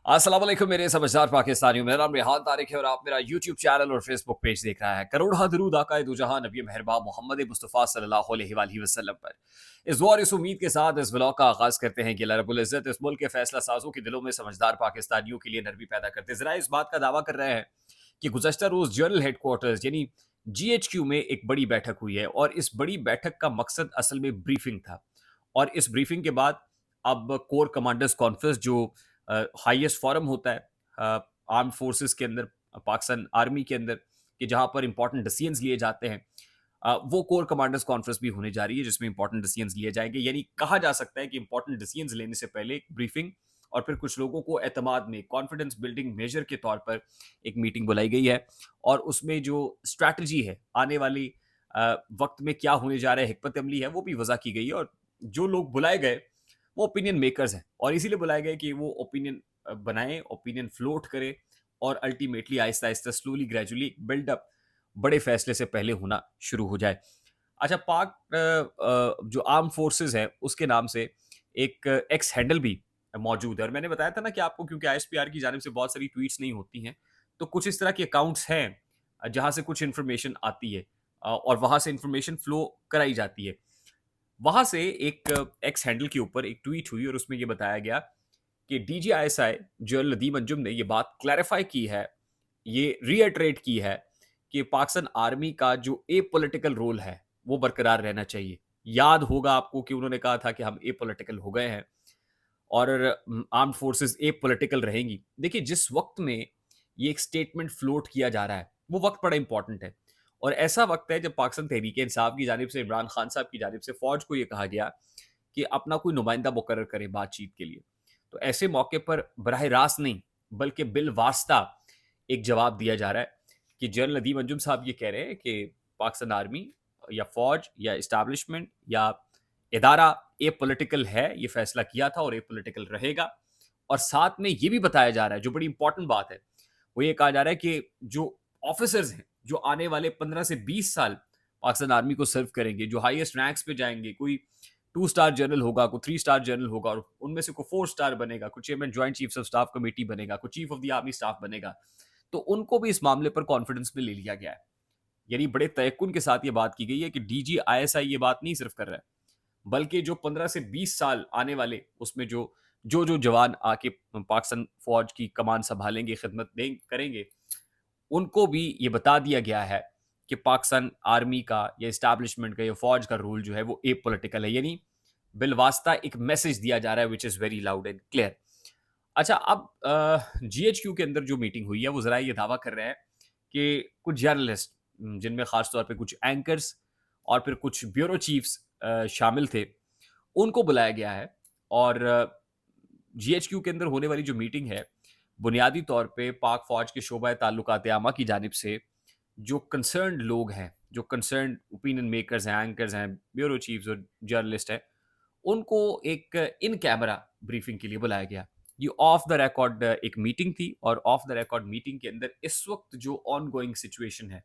अस्सलाम वालेकुम मेरे समझदार पाकिस्तानियों। मेरा नाम रेहान तारिक है और आप मेरा यूट्यूब चैनल और फेसबुक पेज देख रहा है। करोड़ दरूद आकाए दो जहां नबी मेहरबान मोहम्मद मुस्तफ़ा सल्लल्लाहु अलैहि वसल्लम पर। इस दुआ और इस उम्मीद के साथ इस व्लॉग का आगाज करते हैं कि अल्लाह रब्बुल इज़्ज़त इस मुल्क के फैसला साजों के दिलों में समझदार पाकिस्तानियों के लिए नरमी पैदा करते ज़रा इस बात का दावा कर रहे हैं कि गुज़श्ता रोज़ जनरल हेडक्वार्टर्स यानी जीएचक्यू में एक बड़ी बैठक हुई है और इस बड़ी बैठक का मकसद असल में ब्रीफिंग था। और इस ब्रीफिंग के बाद अब कोर कमांडर्स कॉन्फ्रेंस जो हाईएस्ट फोरम होता है आर्म फोर्सेस के अंदर, पाकिस्तान आर्मी के अंदर, कि जहां पर इंपॉर्टेंट डिसीजंस लिए जाते हैं, वो कोर कमांडर्स कॉन्फ्रेंस भी होने जा रही है जिसमें इंपॉर्टेंट डिसीजंस लिए जाएंगे। यानी कहा जा सकता है कि इंपॉर्टेंट डिसीजंस लेने से पहले एक ब्रीफिंग और फिर कुछ लोगों को एतमाद में कॉन्फिडेंस बिल्डिंग मेजर के तौर पर एक मीटिंग बुलाई गई है। और उसमें जो स्ट्रैटेजी है आने वाली वक्त में क्या होने जा रहा है, हिकमत अमली है, वो भी वजह की गई है। और जो लोग बुलाए गए वो ओपिनियन मेकर्स हैं और इसीलिए बुलाए गए कि वो ओपिनियन बनाएं, ओपिनियन फ्लोट करें और ultimately Aahista Aahista slowly gradually buildup बड़े फैसले से पहले होना शुरू हो जाए। अच्छा, पाक जो आर्म फोर्सेस है उसके नाम से एक एक्स हैंडल भी मौजूद है। और मैंने बताया था ना कि आपको, क्योंकि आईएसपीआर की जानिब से बहुत सारी ट्वीट्स नहीं होती हैं, तो कुछ इस तरह के अकाउंट्स हैं जहां से कुछ इन्फॉर्मेशन आती है और वहां से इन्फॉर्मेशन फ्लो कराई जाती है। वहां से एक एक्स हैंडल के ऊपर एक ट्वीट हुई और उसमें यह बताया गया कि डीजीआईएसआई जनरल नदीम अंजुम ने यह बात क्लैरिफाई की है, ये रीअट्रेट की है कि पाकिस्तान आर्मी का जो ए पॉलिटिकल रोल है वो बरकरार रहना चाहिए। याद होगा आपको कि उन्होंने कहा था कि हम ए पॉलिटिकल हो गए हैं और आर्म्ड फोर्सेस ए पॉलिटिकल रहेंगी। देखिए, जिस वक्त में ये एक स्टेटमेंट फ्लोट किया जा रहा है वो वक्त बड़ा इंपॉर्टेंट है। और ऐसा वक्त है जब पाकिस्तान तहरीक इंसाफ की जानिब से, इमरान खान साहब की जानिब से फौज को यह कहा गया कि अपना कोई नुमाइंदा मुकर्रर करे बातचीत के लिए। तो ऐसे मौके पर बराह रास्त नहीं बल्कि बिल वास्ता एक जवाब दिया जा रहा है कि जनरल नदीम अंजुम साहब ये कह रहे हैं कि पाकिस्तान आर्मी या फौज या इस्टेब्लिशमेंट या इदारा ए पॉलिटिकल है, ये फैसला किया था और ए पॉलिटिकल रहेगा। और साथ में ये भी बताया जा रहा है, जो बड़ी इंपॉर्टेंट बात है, वो ये कहा जा रहा है कि जो ऑफिसर्स हैं जो आने वाले 15 से 20 साल पाकिस्तान आर्मी को सर्व करेंगे, जो हाईएस्ट रैंक्स पे जाएंगे, कोई 2 स्टार जनरल होगा, कोई 3 स्टार जनरल होगा और उनमें से कोई 4 स्टार बनेगा, कोई chairman joint chiefs of staff committee बनेगा, कोई chief of the army staff बनेगा, तो उनको भी इस मामले पर कॉन्फिडेंस में ले लिया गया है। यानी बड़े तयक्कुन के साथ ये बात की गई है कि डीजी आईएसआई ये बात नहीं सिर्फ कर रहा है, बल्कि जो 15 से 20 साल आने वाले, उसमें जो जो जो जवान आके पाकिस्तान फौज की कमान संभालेंगे, खिदमत करेंगे, उनको भी ये बता दिया गया है कि पाकिस्तान आर्मी का या इस्टेब्लिशमेंट का या फौज का रोल जो है वो ए पॉलिटिकल है। यानी बिलवास्ता एक मैसेज दिया जा रहा है which is very loud and clear. अच्छा, अब जीएचक्यू के अंदर जो मीटिंग हुई है वो ज़रा ये दावा कर रहे हैं कि कुछ जर्नलिस्ट, जिनमें ख़ास तौर पे कुछ एंकर्स और फिर कुछ ब्यूरो चीफ्स शामिल थे, उनको बुलाया गया है। और जीएचक्यू के अंदर होने वाली जो मीटिंग है, बुनियादी तौर पे पाक फ़ौज के शोबा ताल्लुकात आमा की जानिब से जो कंसर्न्ड लोग हैं, जो कंसर्न्ड ओपिनियन मेकर्स हैं, एंकर्स हैं, ब्यूरो चीफ्स और जर्नलिस्ट हैं, उनको एक इन कैमरा ब्रीफिंग के लिए बुलाया गया। ये ऑफ द रिकॉर्ड एक मीटिंग थी और ऑफ द रिकॉर्ड मीटिंग के अंदर इस वक्त जो ऑन गोइंग सिचुएशन है,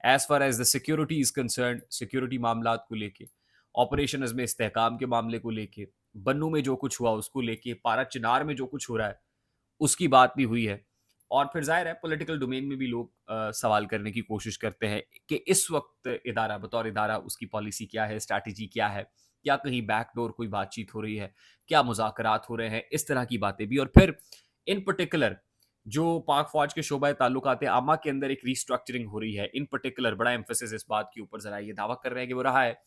as far as the security is concern, security मामला को लेके, ऑपरेशन में इस्तेहकाम के मामले को लेके, बन्नू में जो कुछ हुआ उसको लेके, पारा चिनार में जो कुछ हो रहा है उसकी बात भी हुई है। और फिर जाहिर है पॉलिटिकल डोमेन में भी लोग सवाल करने की कोशिश करते हैं कि इस वक्त इदारा बतौर इदारा उसकी पॉलिसी क्या है, स्ट्रैटेजी क्या है, क्या कहीं बैकडोर कोई बातचीत हो रही है, क्या मुज़ाकरात हो रहे हैं, इस तरह की बातें भी। और फिर इन पर्टिकुलर जो पाक फौज के शोबा ताल्लुकात आमा के अंदर एक रीस्ट्रक्चरिंग हो रही है, इन पर्टिकुलर बड़ा एम्फेसिस इस बात के ऊपर ज़रा ये दावा कर रहे हैं कि वो रहा है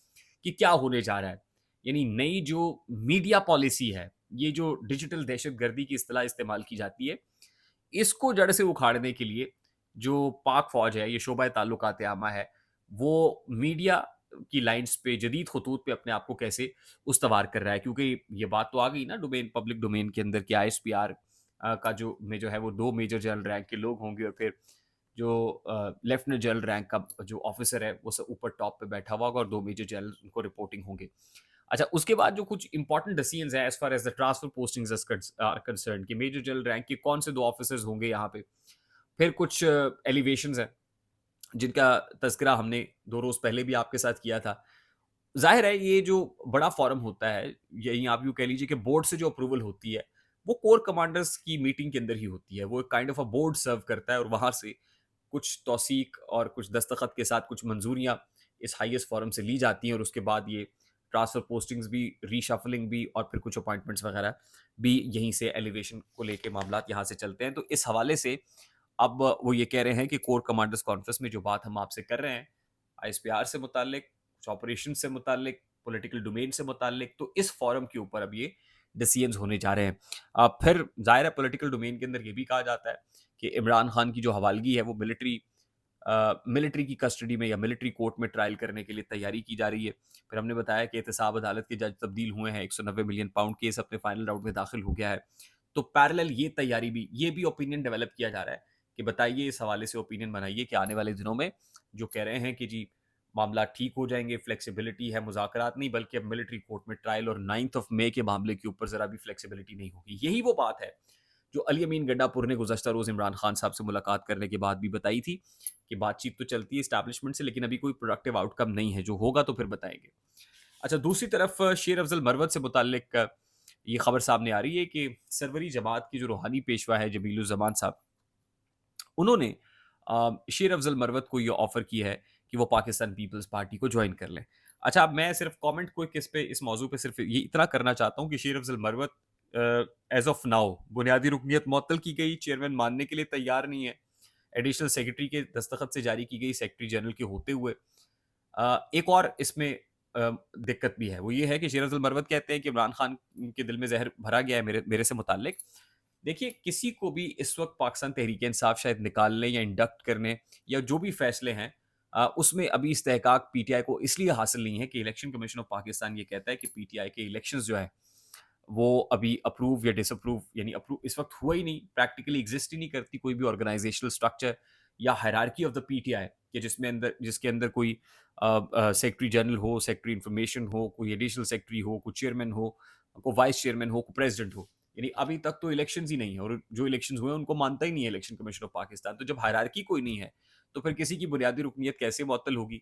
कि क्या होने जा रहा है। यानी नई जो मीडिया पॉलिसी है, ये जो डिजिटल दहशतगर्दी की इस्तेलाह इस्तेमाल की जाती है, इसको जड़ से उखाड़ने के लिए जो पाक फौज है, ये शोबा ताल्लुकात आमा है, वो मीडिया की लाइन्स पे, जदीद खतूत पे अपने आप को कैसे उस्तवार कर रहा है। क्योंकि ये बात तो आ गई ना डोमेन, पब्लिक डोमेन के अंदर कि आईएसपीआर का जो में जो है वो 2 मेजर जनरल रैंक के लोग होंगे और फिर जो लेफ्टिनेंट जनरल रैंक का जो ऑफिसर है वो सब ऊपर टॉप पे बैठा हुआ होगा और 2 मेजर जनरल उनको रिपोर्टिंग होंगे। अच्छा, उसके बाद जो कुछ इंपॉर्टेंट डिसीजंस हैं as far as the transfer postings are concern, कि मेजर जनरल रैंक के कौन से 2 ऑफिसर्स होंगे यहाँ पे। फिर कुछ एलिवेशंस हैं जिनका तज़किरा हमने 2 रोज़ पहले भी आपके साथ किया था। ज़ाहिर है ये जो बड़ा फ़ोरम होता है, यहीं आप यूँ कह लीजिए कि बोर्ड से जो अप्रूवल होती है, वो कोर कमांडर्स की मीटिंग के अंदर ही होती है। वो एक काइंड ऑफ अ बोर्ड सर्व करता है और वहाँ से कुछ तौसीक और कुछ दस्तखत के साथ कुछ मंजूरियाँ इस हाईएस्ट फोरम से ली जाती हैं और उसके बाद ये ट्रांसफर पोस्टिंग्स भी, रीशफलिंग भी और फिर कुछ अपॉइंटमेंट्स वगैरह भी यहीं से एलिवेशन को लेके मामलात यहाँ से चलते हैं। तो इस हवाले से अब वो ये कह रहे हैं कि कोर कमांडर्स कॉन्फ्रेंस में जो बात हम आपसे कर रहे हैं, आईएसपीआर से मुताल्लिक, कुछ ऑपरेशन से मुताल्लिक, पॉलिटिकल डोमेन से मुताल्लिक, तो इस फोरम के ऊपर अब ये डिसीजंस होने जा रहे हैं। फिर ज़ाहिर है पॉलिटिकल डोमेन के अंदर ये भी कहा जाता है कि इमरान खान की जो हवालगी है वो मिलिट्री की कस्टडी में या मिलिट्री कोर्ट में ट्रायल करने के लिए तैयारी की जा रही है। फिर हमने बताया कि एहतसाब अदालत के जज तब्दील हुए हैं, 190 मिलियन पाउंड केस अपने फाइनल राउंड में दाखिल हो गया है। तो पैरेलल ये भी ओपिनियन डेवलप किया जा रहा है कि बताइए, इस हवाले से ओपिनियन बनाइए कि आने वाले दिनों में जो कह रहे हैं कि जी मामला ठीक हो जाएंगे, फ्लेक्सिबिलिटी है, मुज़ाकरात नहीं बल्कि अब मिलिट्री कोर्ट में ट्रायल और 9th ऑफ मई के मामले के ऊपर ज़रा भी फ्लेक्सिबिलिटी नहीं होगी। यही वो बात है जो अली अमीन गड्डापुर ने गुज़श्ता रोज़ इमरान खान साहब से मुलाकात करने के बाद भी बताई थी कि बातचीत तो चलती है एस्टैब्लिशमेंट से, लेकिन अभी कोई प्रोडक्टिव आउटकम नहीं है, जो होगा तो फिर बताएंगे। अच्छा, दूसरी तरफ शेर अफजल मरवत से मुताल्लिक ये खबर सामने आ रही है कि सरवरी जमात की जो रूहानी पेशवा है जमीलुज़्ज़मान साहब, उन्होंने शेर अफजल मरवत को ये ऑफर की है कि वो पाकिस्तान पीपल्स पार्टी को ज्वाइन कर लें। अच्छा, अब मैं सिर्फ कमेंट को किस पे इस मौजू पे सिर्फ ये इतना करना चाहता हूँ कि Sher Afzal Marwat as of now बुनियादी रुकनियत मुअत्तल की गई, चेयरमैन मानने के लिए तैयार नहीं है। एडिशनल सेक्रेटरी के दस्तखत से जारी की गई सेक्रेटरी जनरल के होते हुए एक और इसमें दिक्कत भी है, वो ये है कि शेर अफजल मरवत कहते हैं कि इमरान खान के दिल में जहर भरा गया है मेरे मेरे से मुताल्लिक। देखिए, किसी को भी इस वक्त पाकिस्तान तहरीक इंसाफ शायद निकालने या इंडक्ट करने या जो भी फैसले हैं उसमें अभी इस्तेहकाक पीटीआई को इसलिए हासिल नहीं है कि इलेक्शन कमीशन ऑफ पाकिस्तान ये कहता है कि पीटीआई के इलेक्शंस जो है वो अभी अप्रूव या डिसअप्रूव, यानी अप्रूव इस वक्त हुआ ही नहीं, प्रैक्टिकली एग्जिस्ट ही नहीं करती कोई भी ऑर्गेनाइजेशनल स्ट्रक्चर या हायरार्की ऑफ द पीटीआई कि जिसके अंदर कोई सेक्रेटरी जनरल हो, सेक्रेटरी इंफॉर्मेशन हो, कोई एडिशनल सेक्रेटरी हो, कोई चेयरमैन हो, कोई वाइस चेयरमैन हो, कोई प्रेसिडेंट हो। यानी अभी तक तो इलेक्शंस ही नहीं है और जो इलेक्शंस हुए हैं उनको मानता ही नहीं है इलेक्शन कमीशन ऑफ पाकिस्तान। तो जब हायरार्की कोई नहीं है तो फिर किसी की बुनियादी रुकनियत कैसे मुअत्तल होगी,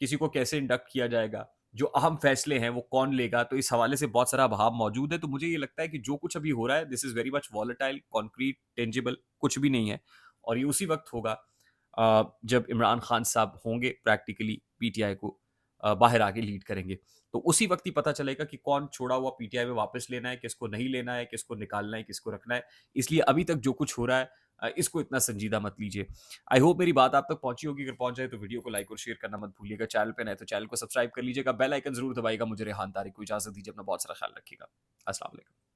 किसी को कैसे इंडक्ट किया जाएगा, जो अहम फैसले हैं वो कौन लेगा। तो इस हवाले से बहुत सारा बहाव मौजूद है। तो मुझे ये लगता है कि जो कुछ अभी हो रहा है this is very much volatile, concrete, tangible कुछ भी नहीं है और ये उसी वक्त होगा जब इमरान खान साहब होंगे प्रैक्टिकली पीटीआई को बाहर आके लीड करेंगे। तो उसी वक्त ही पता चलेगा कि कौन छोड़ा हुआ पीटीआई में वापस लेना है, किसको नहीं लेना है, किसको निकालना है, किसको रखना है। इसलिए अभी तक जो कुछ हो रहा है इसको इतना संजीदा मत लीजिए। आई होप मेरी बात आप तक पहुंची होगी। अगर पहुंच जाए तो वीडियो को लाइक और शेयर करना मत भूलिएगा। चैनल पे नए तो चैनल को सब्सक्राइब कर लीजिएगा, बेल आइकन जरूर दबाइएगा। मुझे रेहान तारिक को इजाजत दीजिए, अपना बहुत सारा ख्याल रखिएगा। अस्सलाम वालेकुम।